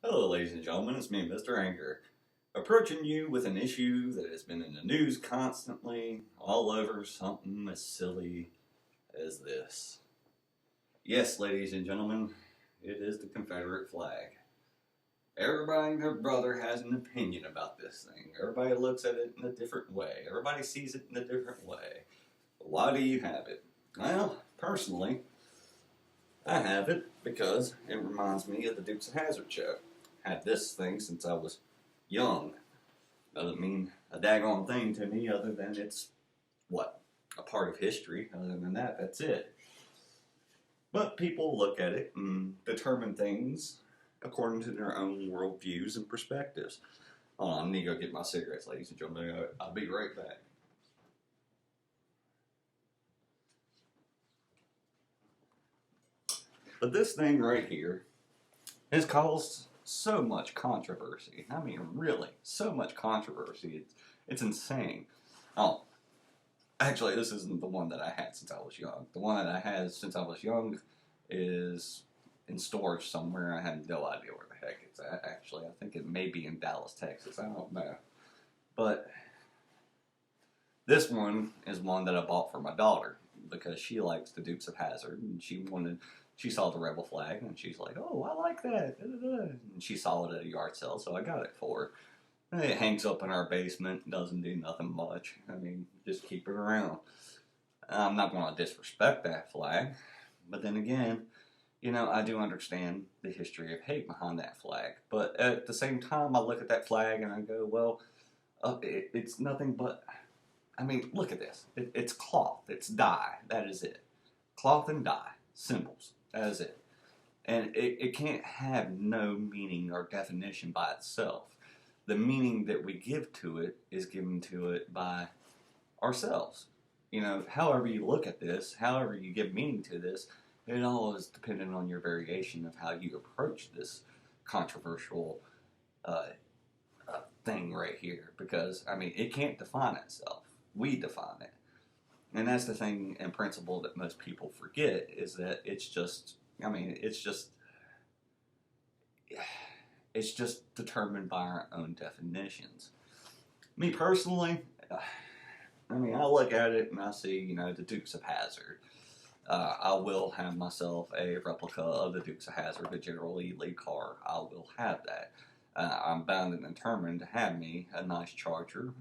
Hello, ladies and gentlemen, it's me, Mr. Anchor, approaching you with an issue that has been in the news constantly, all over something as silly as this. Yes, ladies and gentlemen, it is the Confederate flag. Everybody and their brother has an opinion about this thing. Everybody looks at it in a different way. Everybody sees it in a different way. Why do you have it? Well, personally, I have it because it reminds me of the Dukes of Hazzard show. Had this thing since I was young. Doesn't mean a daggone thing to me other than it's, what, a part of history. Other than that, that's it. But people look at it and determine things according to their own worldviews and perspectives. Hold on, I need to go get my cigarettes, ladies and gentlemen. I'll be right back. But this thing right here has caused so much controversy. I mean, really, so much controversy. It's insane. Oh, actually, this isn't the one that I had since I was young. The one that I had since I was young is in storage somewhere. I have no idea where the heck it's at, actually. I think it may be in Dallas, Texas. I don't know. But this one is one that I bought for my daughter because she likes the Dukes of Hazzard, and she saw the rebel flag, and she's like, "Oh, I like that." And she saw it at a yard sale, so I got it for her. And it hangs up in our basement, doesn't do nothing much. I mean, just keep it around. I'm not going to disrespect that flag, but then again, I do understand the history of hate behind that flag. But at the same time, I look at that flag and I go, well, it's nothing but, I mean, look at this. It's cloth, it's dye, that is it. Cloth and dye, symbols, that is it. And it can't have no meaning or definition by itself. The meaning that we give to it is given to it by ourselves. However you look at this, however you give meaning to this, it all is dependent on your variation of how you approach this controversial uh, thing right here. Because, I mean, it can't define itself. We define it. And that's the thing and principle that most people forget is that it's just determined by our own definitions. Me personally, I mean, I look at it and I see, the Dukes of Hazzard. I will have myself a replica of the Dukes of Hazzard, the General Lee car. I will have that. I'm bound and determined to have me a nice Charger,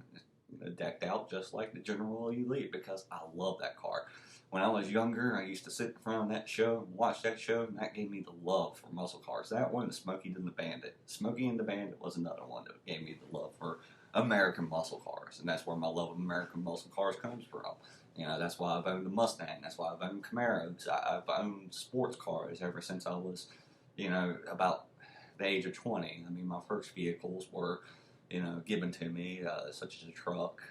decked out just like the General Lee, because I love that car. When I was younger, I used to sit in front of that show and watch that show, and that gave me the love for muscle cars. That one, and Smokey and the Bandit. Smokey and the Bandit was another one that gave me the love for American muscle cars, and that's where my love of American muscle cars comes from. That's why I've owned a Mustang. That's why I've owned Camaros. I've owned sports cars ever since I was, about the age of 20. I mean, my first vehicles were, given to me, such as a truck.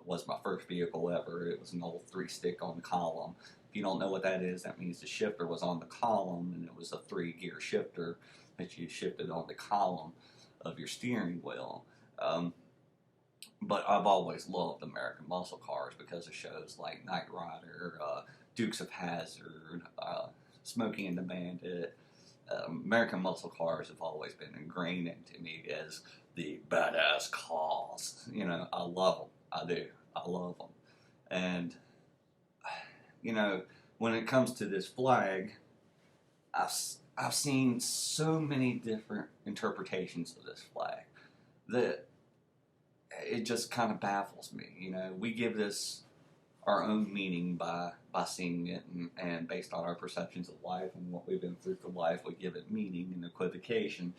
Was my first vehicle ever. It was an old 3-stick on the column. If you don't know what that is, that means the shifter was on the column, and it was a 3-gear shifter that you shifted on the column of your steering wheel. But I've always loved American muscle cars because of shows like Knight Rider, Dukes of Hazzard, Smokey and the Bandit. American muscle cars have always been ingrained into me as the badass cars. I love them. I do. I love them. And, when it comes to this flag, I've, I've seen so many different interpretations of this flag that it just kind of baffles me. We give this our own meaning by seeing it, and based on our perceptions of life and what we've been through life, we give it meaning and equivocation.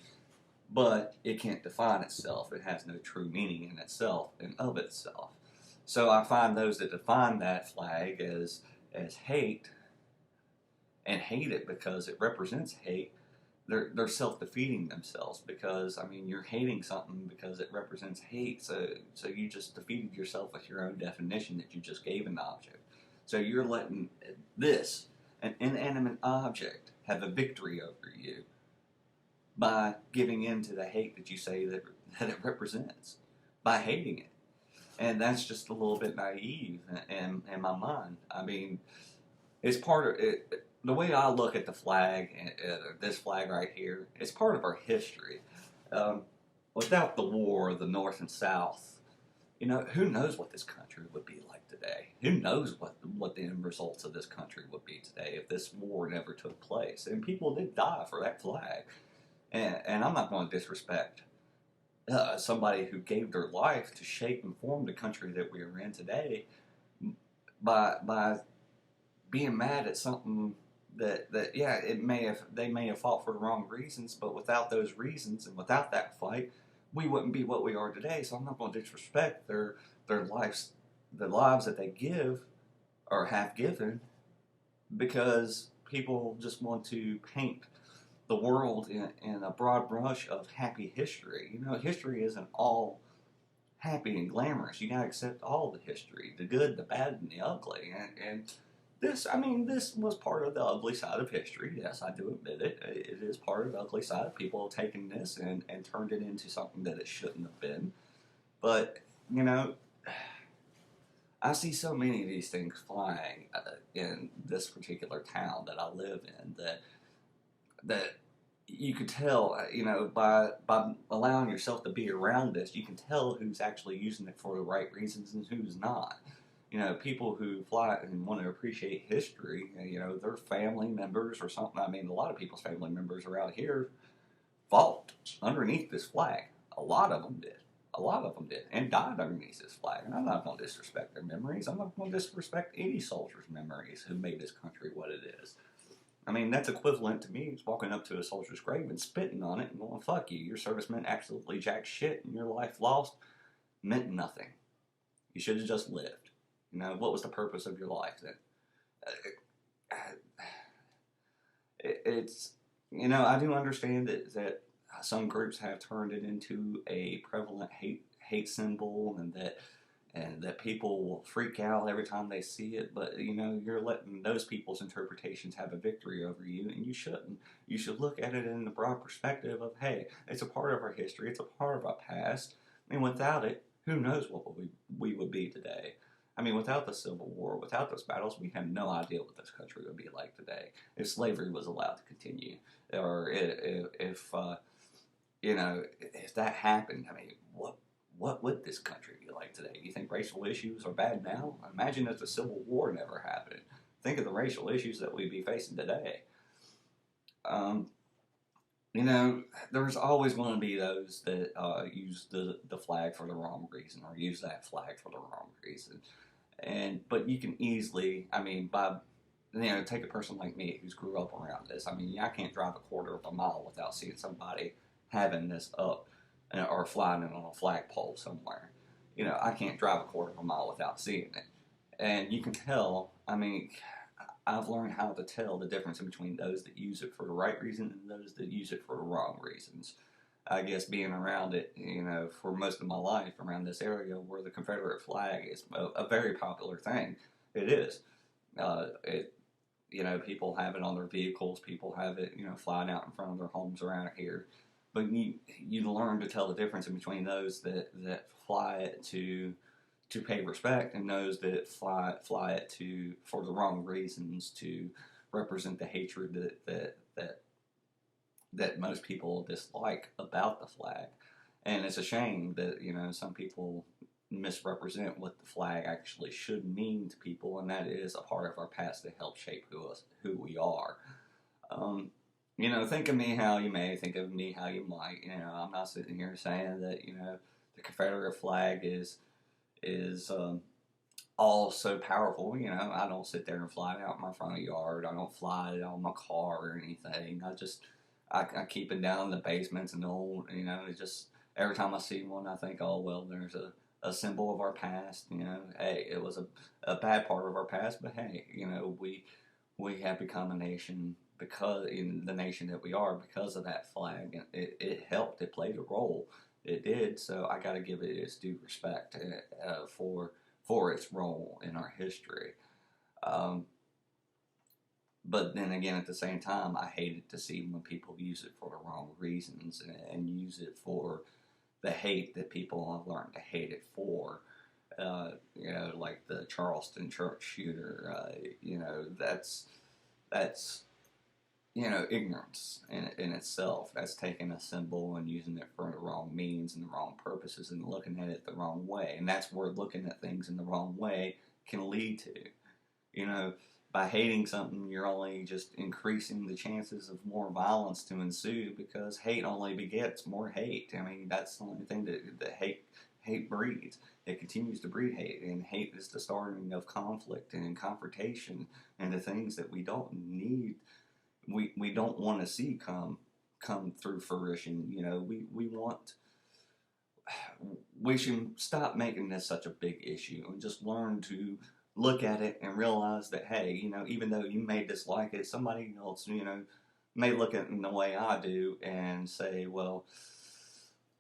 But it can't define itself. It has no true meaning in itself and of itself. So I find those that define that flag as hate and hate it because it represents hate, they're self-defeating themselves, because I mean, you're hating something because it represents hate, so you just defeated yourself with your own definition that you just gave an object. So you're letting this, an inanimate object, have a victory over you by giving in to the hate that you say that it represents, by hating it. And that's just a little bit naive in my mind. I mean, it's part of it. the way I look at the flag, this flag right here, it's part of our history. Um, Without the war, the North and South, who knows what this country would be like today? Who knows what the end results of this country would be today if this war never took place? And people did die for that flag. And I'm not going to disrespect somebody who gave their life to shape and form the country that we are in today by being mad at something that yeah, they may have fought for the wrong reasons, but without those reasons and without that fight, we wouldn't be what we are today. So I'm not going to disrespect their lives, the lives that they give or have given, because people just want to paint the world in a broad brush of happy history. History isn't all happy and glamorous. You gotta accept all the history, the good, the bad, and the ugly. And this was part of the ugly side of history. Yes, I do admit it. It is part of the ugly side. People have taken this and turned it into something that it shouldn't have been. But, I see so many of these things flying in this particular town that I live in that you could tell, by allowing yourself to be around this, you can tell who's actually using it for the right reasons and who's not. People who fly and want to appreciate history, their family members or something. I mean, a lot of people's family members around here fought underneath this flag. A lot of them did. A lot of them did, and died underneath this flag. And I'm not going to disrespect their memories. I'm not going to disrespect any soldier's memories who made this country what it is. I mean, that's equivalent to me walking up to a soldier's grave and spitting on it and going, fuck you, your service meant absolutely jack shit, and your life lost meant nothing. You should have just lived. What was the purpose of your life then? It's, I do understand that some groups have turned it into a prevalent hate symbol, and that people will freak out every time they see it. But you're letting those people's interpretations have a victory over you, and you shouldn't. You should look at it in the broad perspective of, hey, it's a part of our history, it's a part of our past, and without it, who knows what we would be today. I mean, without the Civil War, without those battles, we have no idea what this country would be like today if slavery was allowed to continue, or if that happened. I mean, what would this country be like today? Do you think racial issues are bad now? Imagine if the Civil War never happened. Think of the racial issues that we'd be facing today. There's always going to be those that use the flag for the wrong reason, or use that flag for the wrong reason. But you can easily, take a person like me who's grew up around this. I mean, I can't drive a quarter of a mile without seeing somebody having this up or flying it on a flagpole somewhere. I can't drive a quarter of a mile without seeing it. And you can tell, I've learned how to tell the difference between those that use it for the right reason and those that use it for the wrong reasons. I guess being around it, for most of my life around this area where the Confederate flag is a very popular thing. It is. People have it on their vehicles. People have it, flying out in front of their homes around here. But you learn to tell the difference in between those that fly it to pay respect, and those that fly it for the wrong reasons, to represent the hatred that most people dislike about the flag. And it's a shame that some people misrepresent what the flag actually should mean to people, and that is a part of our past that helps shape who we are. Think of me how you may, think of me how you might. I'm not sitting here saying that the Confederate flag is all so powerful. I don't sit there and fly it out in my front yard. I don't fly it on my car or anything. I keep it down in the basements and old. It's just every time I see one, I think, oh well, there's a symbol of our past. Hey, it was a bad part of our past, but hey, we have become a nation because in the nation that we are because of that flag. It helped. It played a role. It did. So I got to give it its due respect for its role in our history. But then again, at the same time, I hate it to see when people use it for the wrong reasons and use it for the hate that people have learned to hate it for. Like the Charleston church shooter. that's, you know, ignorance in itself. That's taking a symbol and using it for the wrong means and the wrong purposes and looking at it the wrong way. And that's where looking at things in the wrong way can lead to. You know, by hating something, you're only just increasing the chances of more violence to ensue, because hate only begets more hate. I mean, that's the only thing that hate breeds. It continues to breed hate, and hate is the starting of conflict and confrontation and the things that we don't need. We don't want to see come through fruition. You know, we should stop making this such a big issue and just learn to look at it and realize that, hey, you know, even though you may dislike it, somebody else, you know, may look at it in the way I do and say, well,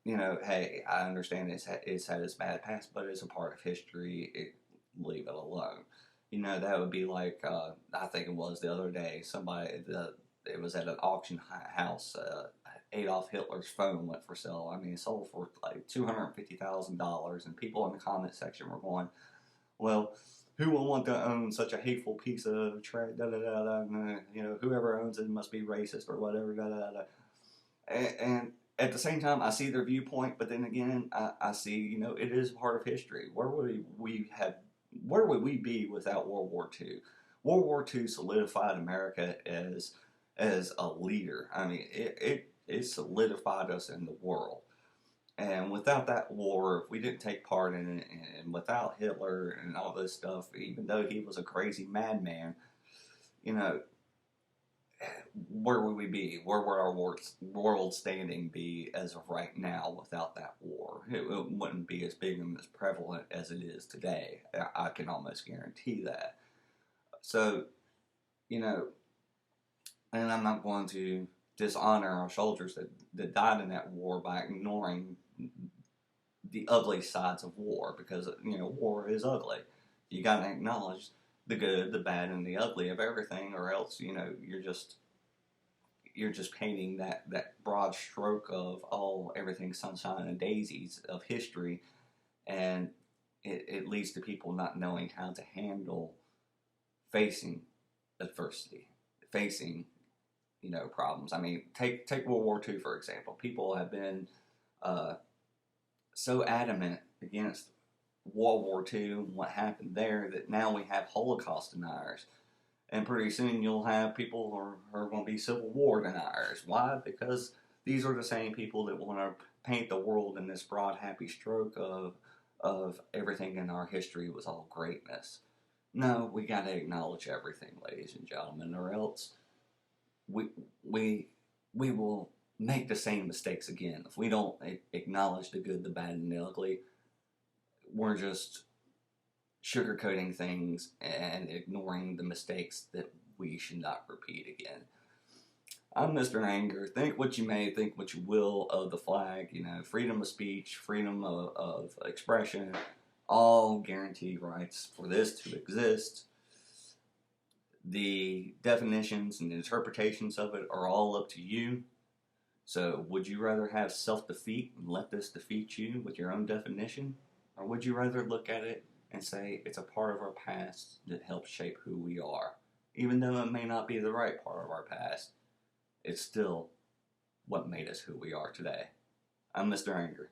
you know, hey, I understand it's had its bad past, but it's a part of history. Leave it alone. You know, that would be like, I think it was the other day, it was at an auction house. Adolf Hitler's phone went for sale. I mean, it sold for like $250,000, and people in the comment section were going, well, who will want to own such a hateful piece of trash? You know, whoever owns it must be racist or whatever. And at the same time, I see their viewpoint, but then again, I see, you know, it is part of history. Where would we be without World War II? World War II solidified America as a leader. I mean, it solidified us in the world. And without that war, if we didn't take part in it, and without Hitler and all this stuff, even though he was a crazy madman, you know, where would we be? Where would our world standing be as of right now without that war? It wouldn't be as big and as prevalent as it is today. I can almost guarantee that. So, you know, and I'm not going to dishonor our soldiers that died in that war by ignoring the ugly sides of war, because, you know, war is ugly. You got to acknowledge the good, the bad, and the ugly of everything, or else, you know, you're just painting that broad stroke of everything sunshine and daisies of history, and it leads to people not knowing how to handle facing adversity, facing, you know, problems. I mean, take World War II, for example. People have been so adamant against World War II and what happened there that now we have Holocaust deniers. And pretty soon you'll have people who are going to be Civil War deniers. Why? Because these are the same people that want to paint the world in this broad, happy stroke of everything in our history was all greatness. No, we got to acknowledge everything, ladies and gentlemen, or else we will make the same mistakes again. If we don't acknowledge the good, the bad, and the ugly, we're just sugarcoating things and ignoring the mistakes that we should not repeat again. I'm Mr. Anger. Think what you may, think what you will of the flag. You know, freedom of speech, freedom of expression, all guaranteed rights for this to exist. The definitions and interpretations of it are all up to you. So would you rather have self-defeat and let this defeat you with your own definition? Or would you rather look at it and say it's a part of our past that helps shape who we are? Even though it may not be the right part of our past, it's still what made us who we are today. I'm Mr. Anger.